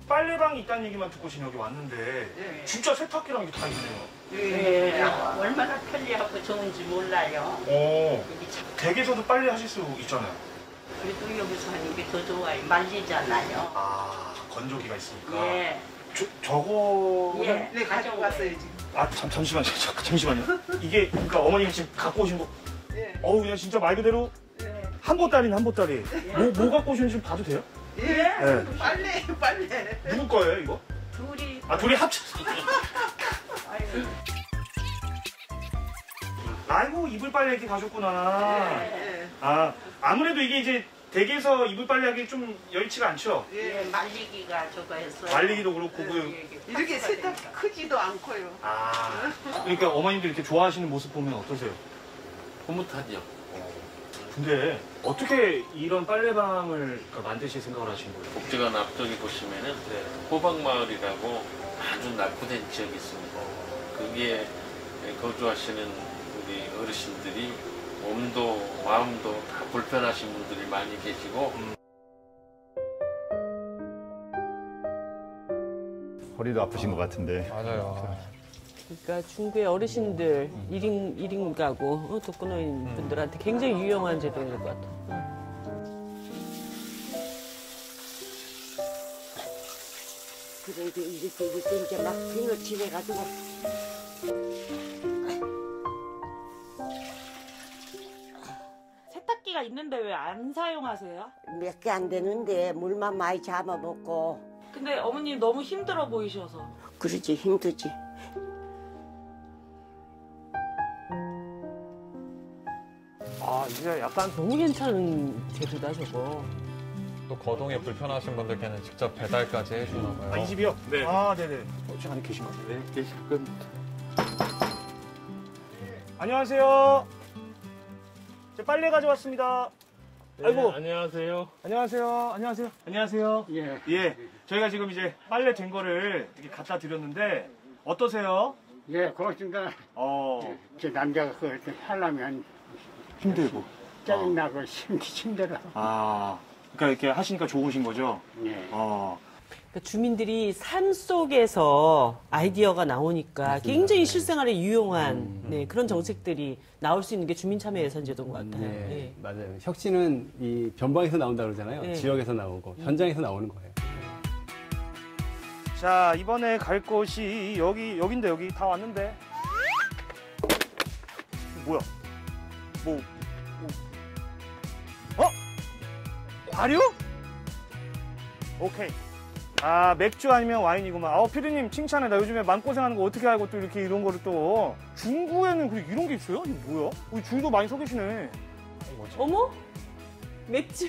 빨래방이 있다는 얘기만 듣고서 여기 왔는데 진짜 세탁기랑 이게 다 있네요. 예, 얼마나 편리하고 좋은지 몰라요. 댁에서도 빨래 하실 수 있잖아요. 그래도 여기서 하는 게 더 좋아요. 말리잖아요. 건조기가 있으니까. 예. 저거는 예, 네, 가져갔어요, 지금. 잠시만요. 이게 그러니까 어머님이 지금 갖고 오신 거. 그냥 진짜 말 그대로 한 보따리는 한 보따리. 뭐 갖고 오시는지 좀 봐도 돼요? 예? 네. 빨래. 누구 거예요, 이거? 둘이. 둘이 합쳐서. 아이고, 이불 빨래 이렇게 가셨구나. 예. 아무래도 이게 이제 댁에서 이불 빨래 하기 좀 여의치가 않죠? 예, 말리기가 저거 했어요. 말리기도 그렇고. 이렇게 세탁기 크지도 않고요. 그러니까 어머님들 이렇게 좋아하시는 모습 보면 어떠세요? 흐뭇하죠. 근데 어떻게 이런 빨래방을 만드실 생각을 하신 거예요? 복지관 앞쪽에 보시면은 호박마을이라고 아주 낙후된 지역이 있습니다. 거기에 거주하시는 우리 어르신들이 몸도 마음도 다 불편하신 분들이 많이 계시고 허리도 아프신 것 같은데. 맞아요. 그러니까 중구의 어르신들 1인 가구 독거노인 분들한테 굉장히 유용한 제도인 것 같아요. 이렇게 이제 막 빙을 칠해가지고. 세탁기가 있는데 왜 안 사용하세요? 몇 개 안 되는데 물만 많이 잡아먹고. 근데 어머님 너무 힘들어 보이셔서. 그러지, 힘들지. 아, 이제 약간 너무 괜찮은 재료다 저거. 또 거동이 불편하신 분들께는 직접 배달까지 해주나 봐요. 아, 이 집이요? 네. 아, 네네. 혹시 안에 계신 것 같아요? 네, 계실 겁니다. 안녕하세요. 제 빨래 가져왔습니다. 네, 아이고. 안녕하세요. 안녕하세요. 안녕하세요. 안녕하세요. 예. 예. 저희가 지금 이제 빨래 된 거를 이렇게 갖다 드렸는데 어떠세요? 예, 고맙습니다. 제 남자가 그걸 하려면 힘들고. 짜증나고 힘들어. 아. 그러니까 이렇게 하시니까 좋으신 거죠? 예. 그러니까 주민들이 삶 속에서 아이디어가 나오니까 굉장히 실생활에 유용한 네, 그런 정책들이 나올 수 있는 게 주민참여예산제도인 것 같아요. 네, 네. 맞아요. 혁신은 이 변방에서 나온다 그러잖아요. 네. 지역에서 나오고 현장에서 나오는 거예요. 자, 이번에 갈 곳이 여긴데 여기 다 왔는데. 뭐야? 발효? 오케이. 아, 맥주 아니면 와인이구만. 피디님 칭찬해. 나 요즘에 마음고생하는 거 어떻게 알고 또 이렇게 이런 거를 또. 중구에는 그리고 이런 게 있어요? 이게 뭐야? 우리 줄도 많이 서 계시네. 어머? 맥주?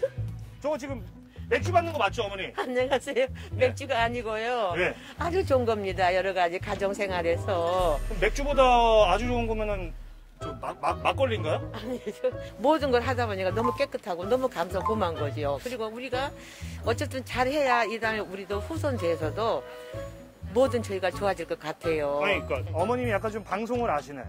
저거 지금 맥주 받는 거 맞죠, 어머니? 안녕하세요. 맥주가 아니고요. 네. 아주 좋은 겁니다. 여러 가지 가정생활에서. 그럼 맥주보다 아주 좋은 거면은 막걸리인가요? 아니, 모든 걸 하다 보니까 너무 깨끗하고 너무 감성 고마운 거죠. 그리고 우리가 어쨌든 잘해야 이 다음에 우리도 후손 세에서도 뭐든 저희가 좋아질 것 같아요. 그러니까 어머님이 약간 좀 방송을 아시네.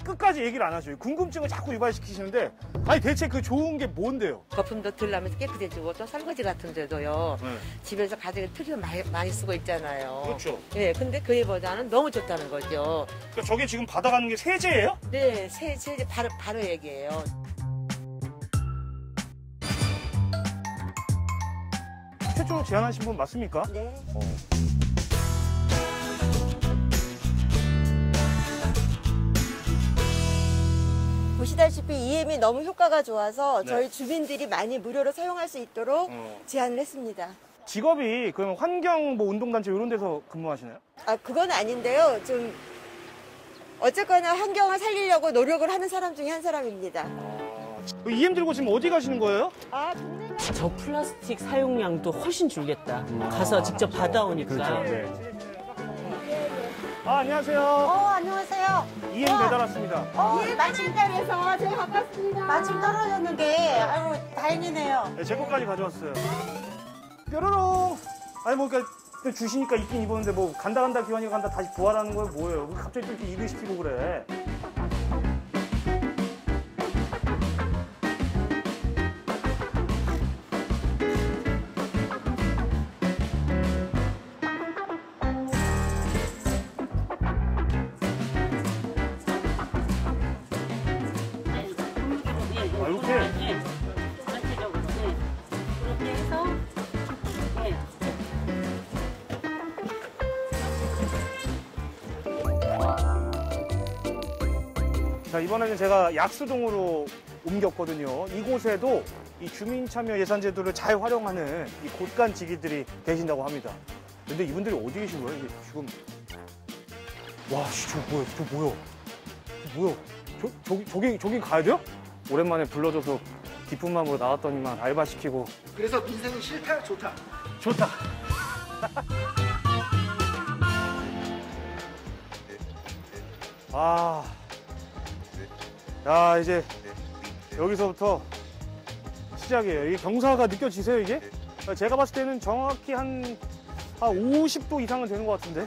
끝까지 얘기를 안 하셔요. 궁금증을 자꾸 유발시키시는데 아니 대체 그 좋은 게 뭔데요? 거품도 덜 나면서 깨끗해지고 또 설거지 같은 데도요. 네. 집에서 가정에 틀을 많이 쓰고 있잖아요. 그렇죠. 네, 근데 그에보다는 너무 좋다는 거죠. 그러니까 저게 지금 받아가는 게 세제예요? 네, 세제 바로 얘기예요. 최초로 제안하신 분 맞습니까? 네. 보시다시피 EM이 너무 효과가 좋아서 네. 저희 주민들이 많이 무료로 사용할 수 있도록 제안을 했습니다. 직업이 그럼 환경 운동단체 이런 데서 근무하시나요? 그건 아닌데요. 좀 어쨌거나 환경을 살리려고 노력을 하는 사람 중에 한 사람입니다. EM 들고 지금 어디 가시는 거예요? 저 플라스틱 사용량도 훨씬 줄겠다. 가서 직접 받아오니까. 그렇죠. 안녕하세요. 안녕하세요. EM 배달 왔습니다. 예, 마침 딸에서 제가 바꿨습니다. 마침 떨어졌는데, 아유, 다행이네요. 네, 제 것까지 가져왔어요. 뾰로롱. 아니 그러니까 주시니까 입긴 입었는데 간다 기환이가 간다 다시 부활하는 거예요 뭐예요? 갑자기 또 이렇게 일을 시키고 그래. 자, 이번에는 제가 약수동으로 옮겼거든요. 이곳에도 이 주민참여예산제도를 잘 활용하는 이 곳간지기들이 계신다고 합니다. 근데 이분들이 어디 계신 거예요? 이게 지금. 와, 저 뭐야? 저기 가야 돼요? 오랜만에 불러줘서 기쁜 마음으로 나왔더니만 알바 시키고. 그래서 민생이 싫다, 좋다. 좋다. 야, 이제 여기서부터 시작이에요. 이게 경사가 느껴지세요, 이게? 제가 봤을 때는 정확히 한 50도 이상은 되는 것 같은데.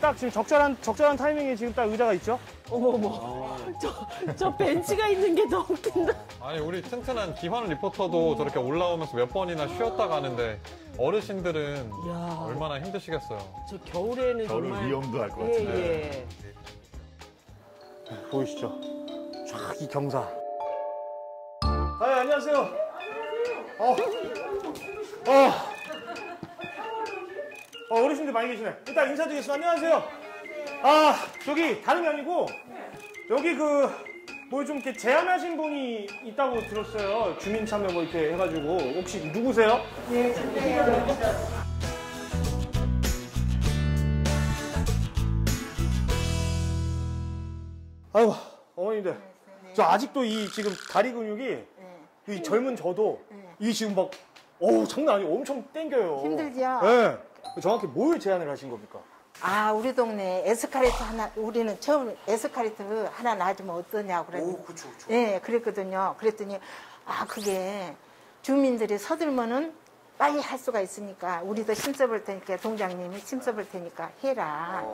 딱 지금 적절한 타이밍에 지금 딱 의자가 있죠? 어머머. 저 벤치가 있는 게 너무 웃긴다. 아니, 우리 튼튼한 기환 리포터도 저렇게 올라오면서 몇 번이나 쉬었다 가는데 어르신들은 얼마나 힘드시겠어요. 저 겨울에는 겨울 정말 위험도 할 것 같은데. 보이시죠? 쫙 이 경사. 안녕하세요. 어르신들 많이 계시네. 일단 인사드리겠습니다. 안녕하세요. 저기 다름이 아니고 여기 뭐 좀 이렇게 제안하신 분이 있다고 들었어요. 주민 참여 뭐 이렇게 해가지고 혹시 누구세요? 네, 아이고 어머님들 저 아직도 이 지금 다리 근육이 이 젊은 저도 이 지금 막 장난 아니에요. 엄청 땡겨요. 힘들죠? 네. 정확히 뭘 제안을 하신 겁니까? 우리 동네 에스컬레이터 하나, 우리는 처음 에스컬레이터 하나 놔주면 어떠냐고 그랬는데. 그쵸. 네, 그랬거든요. 그랬더니, 그게 주민들이 서들면은 빨리 할 수가 있으니까, 우리도 힘써볼 테니까, 동장님이 힘써볼 테니까 해라.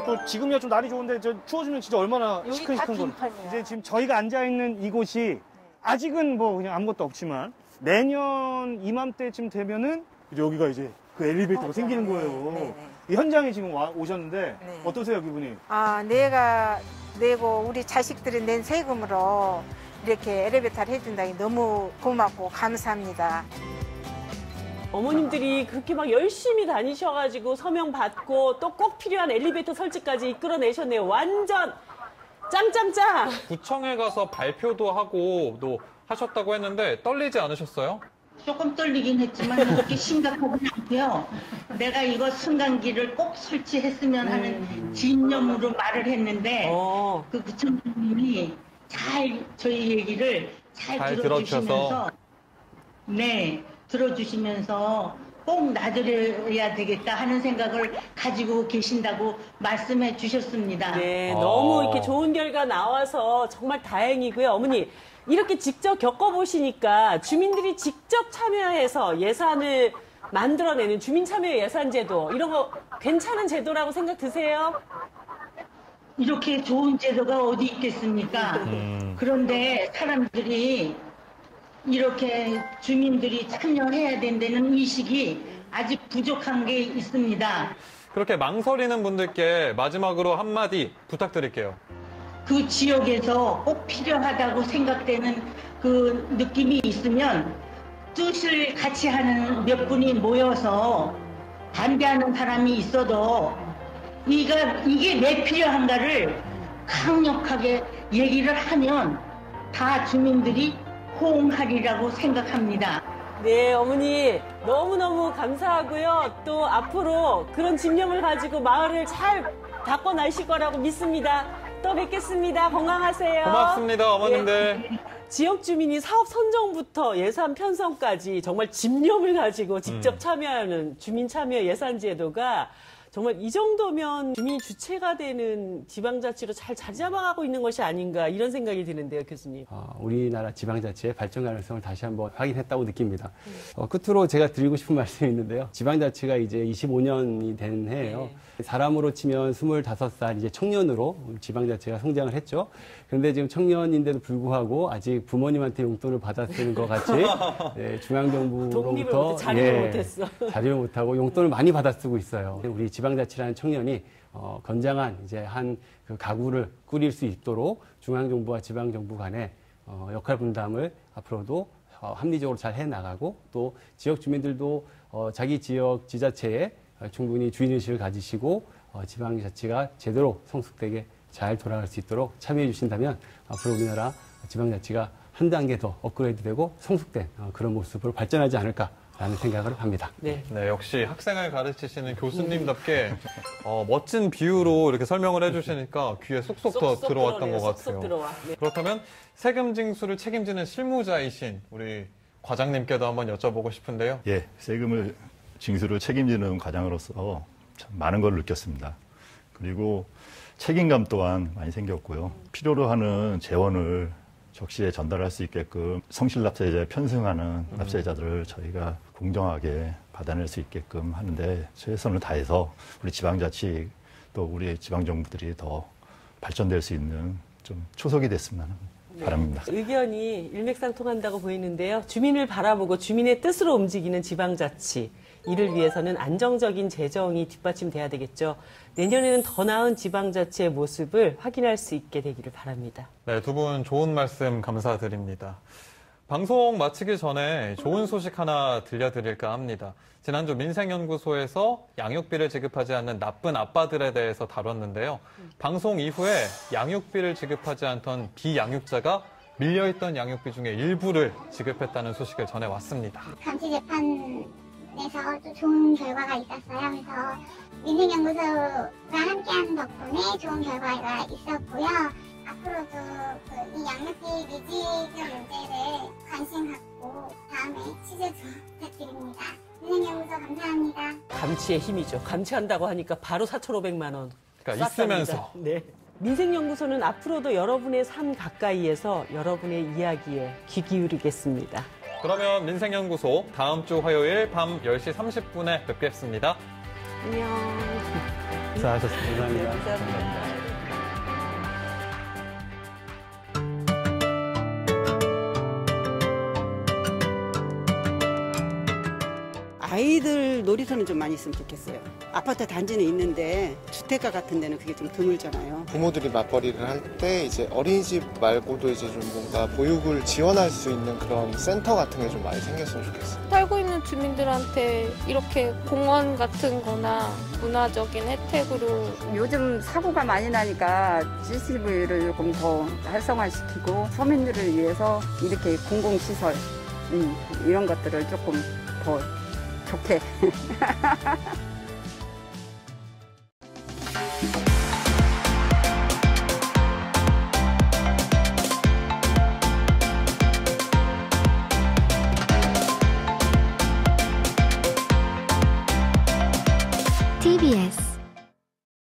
또 지금이야 좀 날이 좋은데 추워지면 진짜 얼마나 시큰시큰 거. 이제 지금 저희가 앉아 있는 이곳이 아직은 뭐 그냥 아무것도 없지만 내년 이맘때쯤 되면은 여기가 이제 그 엘리베이터가 생기는 거예요. 이 현장에 지금 오셨는데 어떠세요 기분이? 내가 내고 우리 자식들이 낸 세금으로 이렇게 엘리베이터를 해준다니 너무 고맙고 감사합니다. 어머님들이 그렇게 막 열심히 다니셔가지고 서명 받고 또 꼭 필요한 엘리베이터 설치까지 이끌어내셨네요. 완전 짱짱짱. 구청에 가서 발표도 하고 또 하셨다고 했는데 떨리지 않으셨어요? 조금 떨리긴 했지만 그렇게 심각하지 않고요. 내가 이거 승강기를 꼭 설치했으면 하는 진념으로 말을 했는데 그 구청장님이 잘 저희 얘기를 잘 들어주시면서 들어주시면서 꼭 놔드려야 되겠다 하는 생각을 가지고 계신다고 말씀해 주셨습니다. 네, 너무 이렇게 좋은 결과 나와서 정말 다행이고요. 어머니, 이렇게 직접 겪어보시니까 주민들이 직접 참여해서 예산을 만들어내는 주민참여 예산제도, 이런 거 괜찮은 제도라고 생각 드세요? 이렇게 좋은 제도가 어디 있겠습니까? 그런데 사람들이 이렇게 주민들이 참여해야 된다는 의식이 아직 부족한 게 있습니다. 그렇게 망설이는 분들께 마지막으로 한마디 부탁드릴게요. 그 지역에서 꼭 필요하다고 생각되는 그 느낌이 있으면 뜻을 같이 하는 몇 분이 모여서 반대하는 사람이 있어도 이게 왜 필요한가를 강력하게 얘기를 하면 다 주민들이 호응하리라고 생각합니다. 네, 어머니 너무너무 감사하고요. 또 앞으로 그런 집념을 가지고 마을을 잘 바꿔나실 거라고 믿습니다. 또 뵙겠습니다. 건강하세요. 고맙습니다, 어머님들. 네. 지역 주민이 사업 선정부터 예산 편성까지 정말 집념을 가지고 직접 참여하는 주민 참여 예산 제도가 정말 이 정도면 주민이 주체가 되는 지방자치로 잘 자리 잡아가고 있는 것이 아닌가 이런 생각이 드는데요, 교수님. 우리나라 지방자치의 발전 가능성을 다시 한번 확인했다고 느낍니다. 끝으로 제가 드리고 싶은 말씀이 있는데요. 지방자치가 이제 25년이 된 해예요. 사람으로 치면 25살 이제 청년으로 지방자치가 성장을 했죠. 그런데 지금 청년인데도 불구하고 아직 부모님한테 용돈을 받아 쓰는 것 같이 중앙정부로부터 자립을 못하고 용돈을 많이 받아 쓰고 있어요. 우리 지방자치라는 청년이 건장한 이제 한 그 가구를 꾸릴 수 있도록 중앙정부와 지방정부 간의 역할 분담을 앞으로도 합리적으로 잘 해나가고 또 지역 주민들도 자기 지역 지자체에 충분히 주인의식을 가지시고 지방자치가 제대로 성숙되게 잘 돌아갈 수 있도록 참여해 주신다면 앞으로 우리나라 지방자치가 한 단계 더 업그레이드되고 성숙된 그런 모습으로 발전하지 않을까라는 생각을 합니다. 네, 역시 학생을 가르치시는 교수님답게 멋진 비유로 이렇게 설명을 해주시니까 귀에 쏙쏙 더 들어왔던 것 같아요. 그렇다면 세금 징수를 책임지는 실무자이신 우리 과장님께도 한번 여쭤보고 싶은데요. 예, 세금을 징수를 책임지는 과장으로서 참 많은 걸 느꼈습니다. 그리고 책임감 또한 많이 생겼고요. 필요로 하는 재원을 적시에 전달할 수 있게끔 성실납세자에 편승하는 납세자들을 저희가 공정하게 받아낼 수 있게끔 하는데 최선을 다해서 우리 지방자치 또 우리 지방정부들이 더 발전될 수 있는 좀 초석이 됐으면 합니다. 바랍니다. 의견이 일맥상통한다고 보이는데요. 주민을 바라보고 주민의 뜻으로 움직이는 지방자치. 이를 위해서는 안정적인 재정이 뒷받침돼야 되겠죠. 내년에는 더 나은 지방자치의 모습을 확인할 수 있게 되기를 바랍니다. 네, 두 분 좋은 말씀 감사드립니다. 방송 마치기 전에 좋은 소식 하나 들려드릴까 합니다. 지난주 민생연구소에서 양육비를 지급하지 않는 나쁜 아빠들에 대해서 다뤘는데요. 방송 이후에 양육비를 지급하지 않던 비양육자가 밀려있던 양육비 중에 일부를 지급했다는 소식을 전해왔습니다. 감시재판에서 또 좋은 결과가 있었어요. 그래서 민생연구소가 함께하는 덕분에 좋은 결과가 있었고요. 앞으로도 이 양육비 미지급 문제를 관심 갖고 다음에 취재도 부탁드립니다. 민생연구소 감사합니다. 감치의 힘이죠. 감치한다고 하니까 바로 4,500만 원. 그러니까 있으면서. 네. 민생연구소는 앞으로도 여러분의 삶 가까이에서 여러분의 이야기에 귀 기울이겠습니다. 그러면 민생연구소 다음 주 화요일 밤 10시 30분에 뵙겠습니다. 안녕. 수고하셨습니다. 감사합니다. 네, 감사합니다. 아이들 놀이터는 좀 많이 있으면 좋겠어요. 아파트 단지는 있는데 주택가 같은 데는 그게 좀 드물잖아요. 부모들이 맞벌이를 할 때 이제 어린이집 말고도 이제 좀 뭔가 보육을 지원할 수 있는 그런 센터 같은 게 좀 많이 생겼으면 좋겠어요. 살고 있는 주민들한테 이렇게 공원 같은 거나 문화적인 혜택으로 요즘 사고가 많이 나니까 CCTV를 조금 더 활성화시키고 서민들을 위해서 이렇게 공공시설 이런 것들을 조금 더 좋게